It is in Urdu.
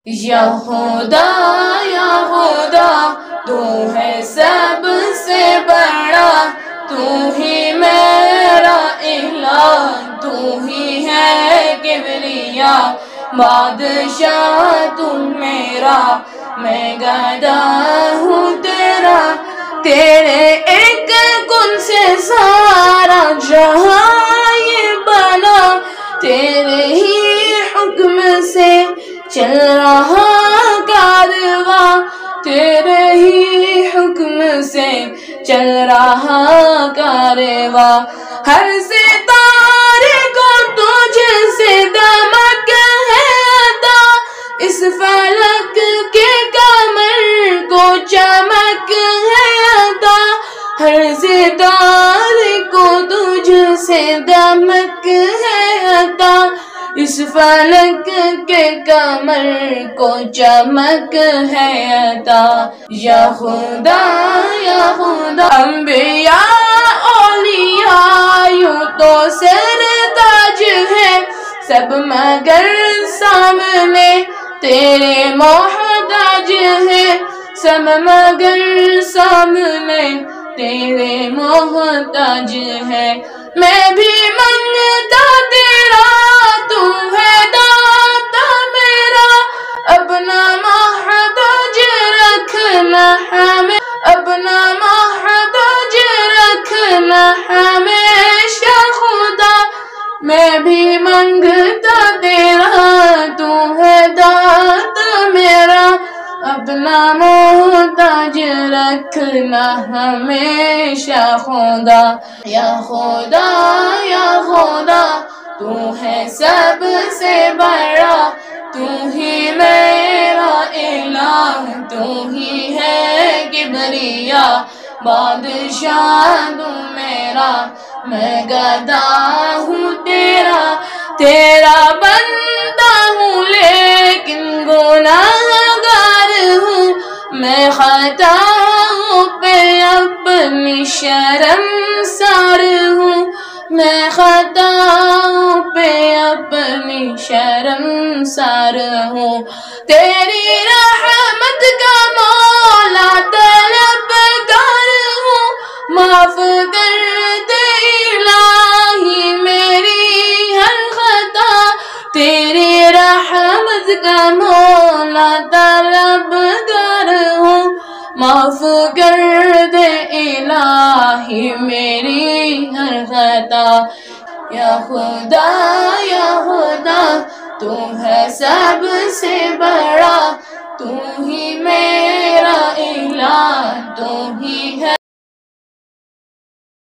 یا خدا تو ہے سب سے بڑا، تو ہی میرا الہ، تو ہی ہے کبریا، بادشاہ تو میرا، میں گدا ہوں تیرا، تیرے ایک کن سے سارا جہاں یہ بنا، تیرے ہی حکم سے چل رہا کارواں، تیرے ہی حکم سے چل رہا کارواں، ہر ستارے کو تجھ سے دمک ہے عطا، اس فلک کے قمر کو چمک ہے عطا، ہر ستارے کو تجھ سے دمک ہے عطا، اس فلک کے قمر کو چمک ہے عطا، یا خدا انبیاء اولیاء یوں تو سر تاج ہے سب، مگر سامنے تیرے محتاج ہے سب، مگر سامنے تیرے محتاج ہے، میں بھی منگتا تیرا، تو ہے داتا میرا، اپنا محتاج رکھنا ہمیں، اپنا محتاج رکھنا ہمیشہ خدا، میں بھی منگتا تیرا، تو ہے داتا میرا، اپنا محتاج رکھنا ہمیشہ خدا، یا خدا تو ہے سب سے بڑا، تو ہی میرا الہ، تو ہی ہے کبریا، بادشاہ تو میرا، میں گدا ہوں تیرا، تیرا بندہ ہوں لیکن گناہگار ہوں، میں خطاؤں پہ اپنی شرمسار ہوں، میں خطاؤں پہ اپنی شرمسار ہوں، تیری رحمت کا مولا طلبگار ہوں، معاف کر دے الہی میری ہر خطا، تیری رحمت کا مولا طلبگار ہوں، معاف کر دے الہی میری ہر خطا، یا خدا تو ہے سب سے بڑا۔